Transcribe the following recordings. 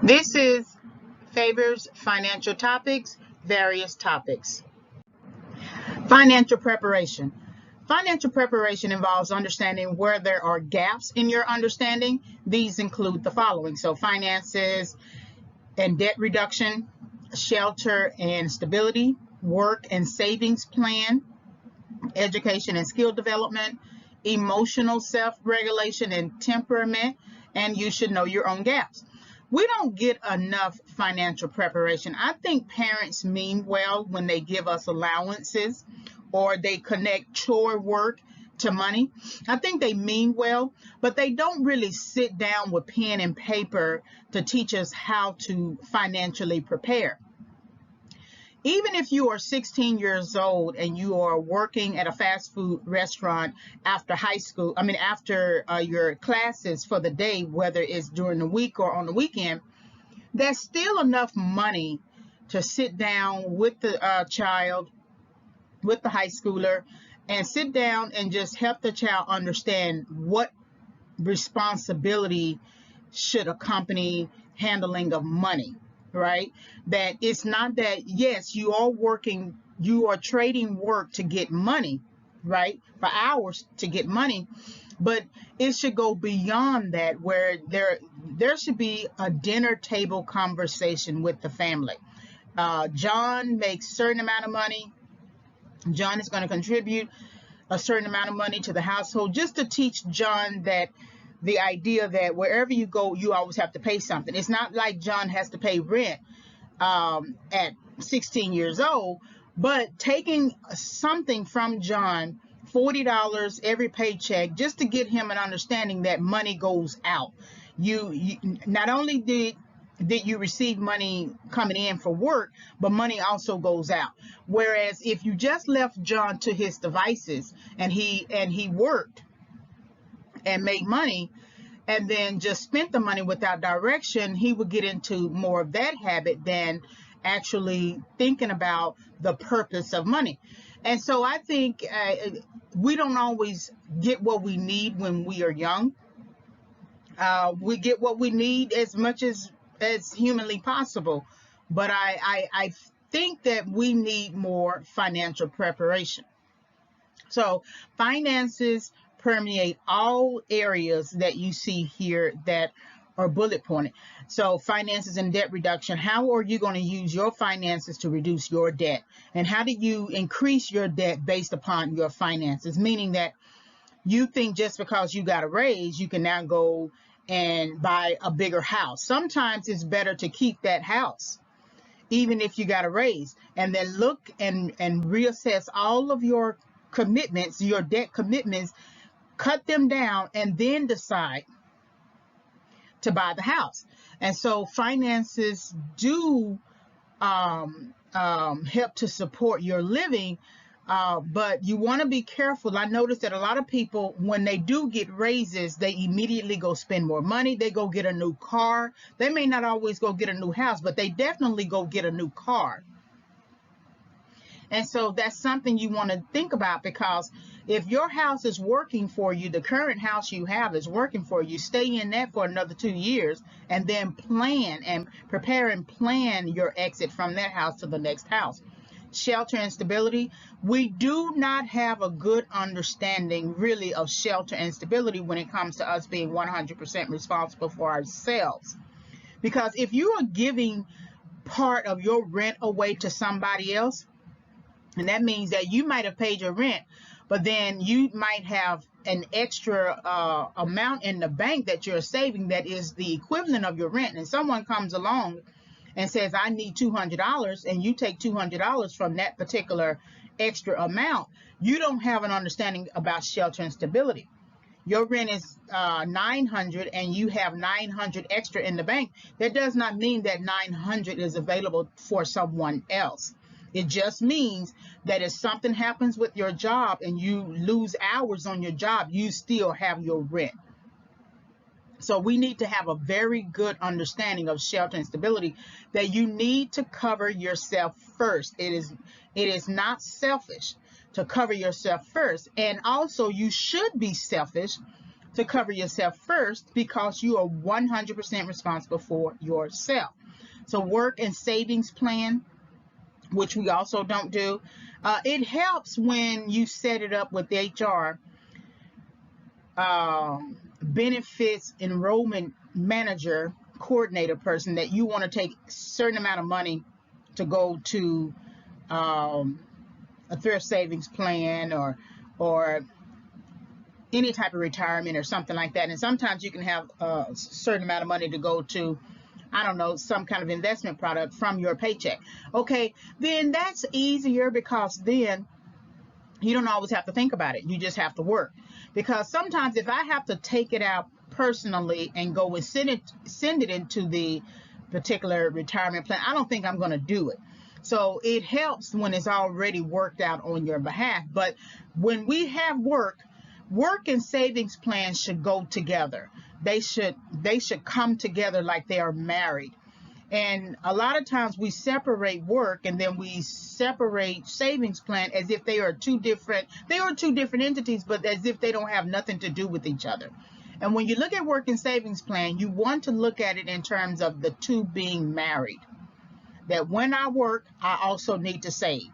This is Favors Financial Topics, various topics. Financial preparation. Financial preparation involves understanding where there are gaps in your understanding. These include the following: finances and debt reduction, shelter and stability, work and savings plan, education and skill development, emotional self-regulation and temperament, and you should know your own gaps. We don't get enough financial preparation. I think parents mean well when they give us allowances or they connect chore work to money. I think they mean well, but they don't really sit down with pen and paper to teach us how to financially prepare. Even if you are 16 years old and you are working at a fast food restaurant after after your classes for the day, whether it's during the week or on the weekend, there's still enough money to sit down with the child, with the high schooler, and sit down and just help the child understand what responsibility should accompany handling of money. Right? That it's not that, yes, you are trading work to get money, right? For hours to get money, but it should go beyond that, where there should be a dinner table conversation with the family. John makes a certain amount of money. John is going to contribute a certain amount of money to the household, just to teach John that the idea that wherever you go, you always have to pay something. It's not like John has to pay rent at 16 years old, but taking something from John, $40 every paycheck, just to get him an understanding that money goes out. You not only did you receive money coming in for work, but money also goes out. Whereas if you just left John to his devices and he worked and made money and then just spent the money without direction, he would get into more of that habit than actually thinking about the purpose of money. And so I think we don't always get what we need when we are young. We get what we need as much as humanly possible, but I think that we need more financial preparation. So finances permeate all areas that you see here that are bullet pointed. So finances and debt reduction. How are you going to use your finances to reduce your debt? And how do you increase your debt based upon your finances? Meaning that you think just because you got a raise, you can now go and buy a bigger house. Sometimes it's better to keep that house, even if you got a raise, and then look and reassess all of your commitments, your debt commitments, cut them down, and then decide to buy the house. And so finances do help to support your living, but you want to be careful. I noticed that a lot of people, when they do get raises, they immediately go spend more money. They go get a new car. They may not always go get a new house, but they definitely go get a new car. And so that's something you want to think about, because if your house is working for you, the current house you have is working for you, stay in that for another 2 years and then plan and prepare and plan your exit from that house to the next house. Shelter and stability. We do not have a good understanding really of shelter and stability when it comes to us being 100% responsible for ourselves. Because if you are giving part of your rent away to somebody else, and that means that you might have paid your rent, but then you might have an extra amount in the bank that you're saving that is the equivalent of your rent. And someone comes along and says, I need $200, and you take $200 from that particular extra amount. You don't have an understanding about shelter and stability. Your rent is $900 and you have $900 extra in the bank. That does not mean that $900 is available for someone else. It just means that if something happens with your job and you lose hours on your job, you still have your rent. So we need to have a very good understanding of shelter and stability, that you need to cover yourself first. It is not selfish to cover yourself first. And also you should be selfish to cover yourself first because you are 100% responsible for yourself. So work and savings plan, which we also don't do. It helps when you set it up with HR, benefits enrollment manager, coordinator person, that you want to take a certain amount of money to go to a thrift savings plan or any type of retirement or something like that. And sometimes you can have a certain amount of money to go to, I don't know, some kind of investment product from your paycheck. Okay, then that's easier because then you don't always have to think about it. You just have to work. Because sometimes if I have to take it out personally and go and send it into the particular retirement plan, I don't think I'm going to do it. So it helps when it's already worked out on your behalf. But when we have work and savings plans should go together. They should come together like they are married. And a lot of times we separate work and then we separate savings plan as if they are two different entities, but as if they don't have nothing to do with each other. And when you look at work and savings plan, you want to look at it in terms of the two being married. That when I work, I also need to save.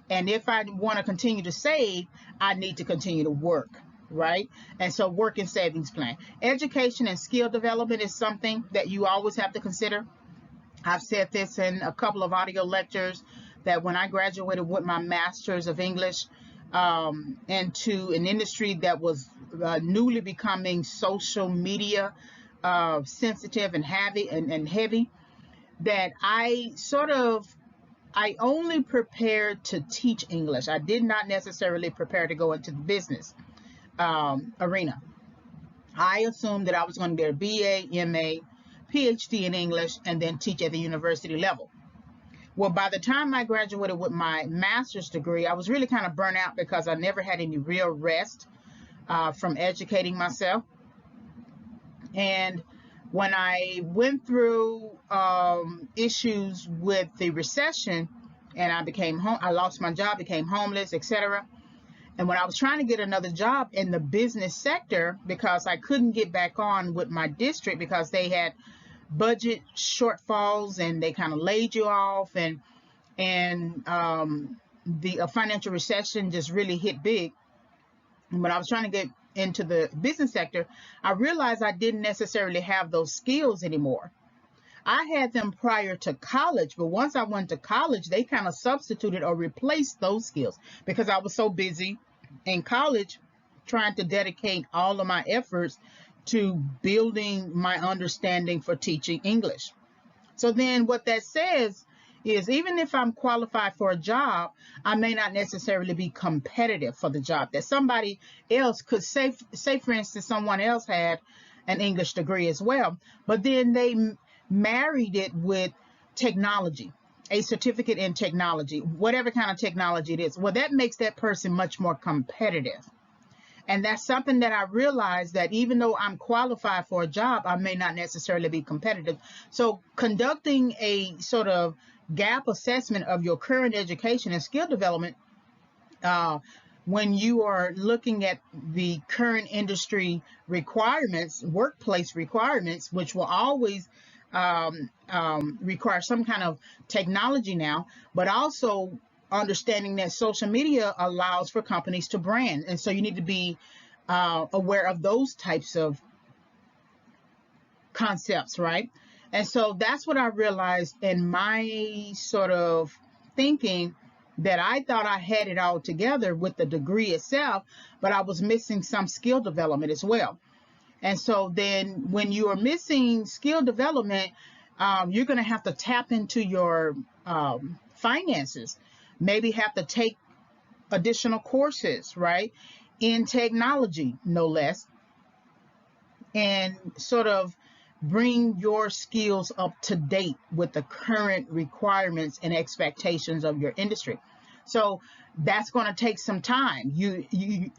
And if I want to continue to save, I need to continue to work, right? And so work and savings plan. Education and skill development is something that you always have to consider. I've said this in a couple of audio lectures, that when I graduated with my master's of English into an industry that was newly becoming social media sensitive and heavy, that I only prepared to teach English. I did not necessarily prepare to go into the business arena. I assumed that I was going to get a BA, MA, PhD in English, and then teach at the university level. Well, by the time I graduated with my master's degree, I was really kind of burnt out because I never had any real rest from educating myself. And when I went through issues with the recession, and I lost my job, became homeless, etc. And when I was trying to get another job in the business sector, because I couldn't get back on with my district because they had budget shortfalls and they kind of laid you off, and the financial recession just really hit big. And when I was trying to get into the business sector, I realized I didn't necessarily have those skills anymore. I had them prior to college, but once I went to college, they kind of substituted or replaced those skills because I was so busy in college trying to dedicate all of my efforts to building my understanding for teaching English. So then what that says is, even if I'm qualified for a job, I may not necessarily be competitive for the job. That somebody else could say for instance, someone else had an English degree as well, but then they married it with technology, a certificate in technology, whatever kind of technology it is. Well, that makes that person much more competitive. And that's something that I realized, that even though I'm qualified for a job, I may not necessarily be competitive. So conducting a sort of gap assessment of your current education and skill development when you are looking at the current industry requirements, workplace requirements, which will always require some kind of technology now, but also understanding that social media allows for companies to brand. And so you need to be aware of those types of concepts, right? And so that's what I realized in my sort of thinking, that I thought I had it all together with the degree itself, but I was missing some skill development as well. And so then when you are missing skill development, you're going to have to tap into your finances, maybe have to take additional courses, right, in technology, no less, and sort of bring your skills up to date with the current requirements and expectations of your industry. So that's going to take some time. You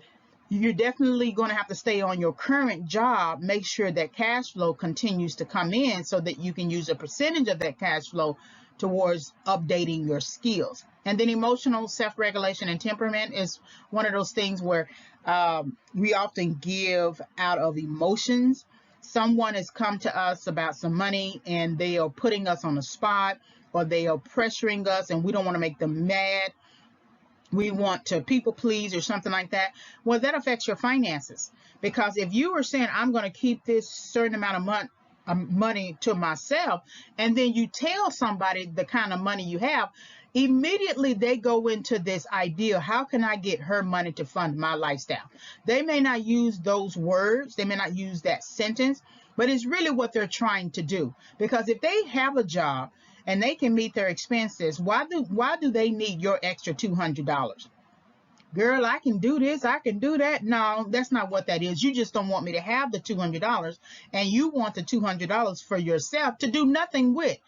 you're definitely going to have to stay on your current job. Make sure that cash flow continues to come in so that you can use a percentage of that cash flow towards updating your skills. And then emotional self-regulation and temperament is one of those things where we often give out of emotions. Someone has come to us about some money and they are putting us on the spot, or they are pressuring us and we don't want to make them mad. We want to people please or something like that. Well, that affects your finances, because if you are saying, I'm going to keep this certain amount of money to myself, and then you tell somebody the kind of money you have, immediately they go into this idea, how can I get her money to fund my lifestyle? They may not use those words, they may not use that sentence, but it's really what they're trying to do. Because if they have a job and they can meet their expenses, why do they need your extra $200? Girl, I can do this, I can do that. No, that's not what that is. You just don't want me to have the $200, and you want the $200 for yourself to do nothing with.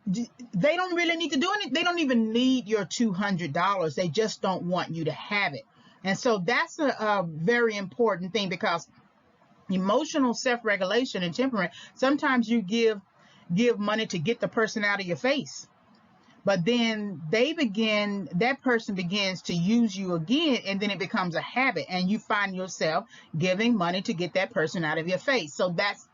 They don't really need to do anything. They don't even need your $200. They just don't want you to have it. And so that's a very important thing, because emotional self-regulation and temperament, sometimes you give money to get the person out of your face, but then that person begins to use you again, and then it becomes a habit, and you find yourself giving money to get that person out of your face. So that's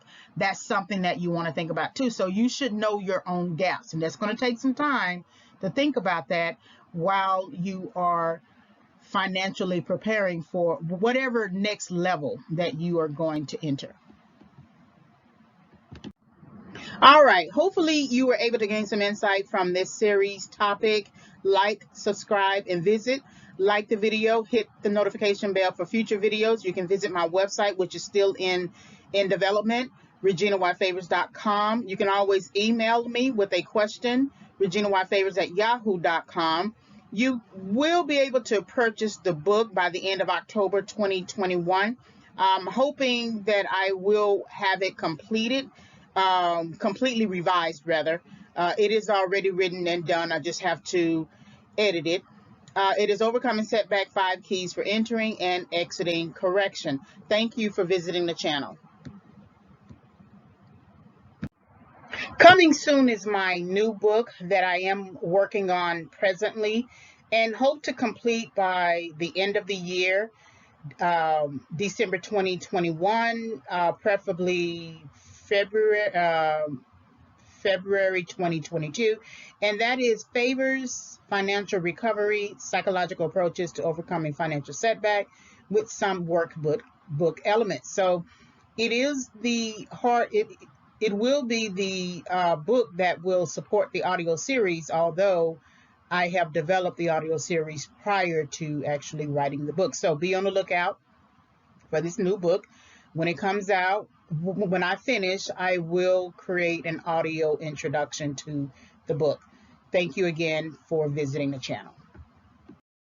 something that you want to think about too. So you should know your own gaps, and that's going to take some time to think about that while you are financially preparing for whatever next level that you are going to enter. All right, hopefully you were able to gain some insight from this series topic. Like, subscribe, and visit. Like the video, hit the notification bell for future videos. You can visit my website, which is still in development, reginayfavors.com. You can always email me with a question, reginayfavors@yahoo.com. You will be able to purchase the book by the end of October 2021. I'm hoping that I will have it completed, completely revised rather. It is already written and done. I just have to edit it. It is Overcoming Setback: 5 Keys for Entering and Exiting Correction. Thank you for visiting the channel. Coming soon is my new book that I am working on presently, and hope to complete by the end of the year, December 2021, preferably February 2022, and that is Favors: Financial Recovery, Psychological Approaches to Overcoming Financial Setback, with some workbook elements. So it is it will be the book that will support the audio series, although I have developed the audio series prior to actually writing the book. So be on the lookout for this new book. When it comes out, when I finish, I will create an audio introduction to the book. Thank you again for visiting the channel.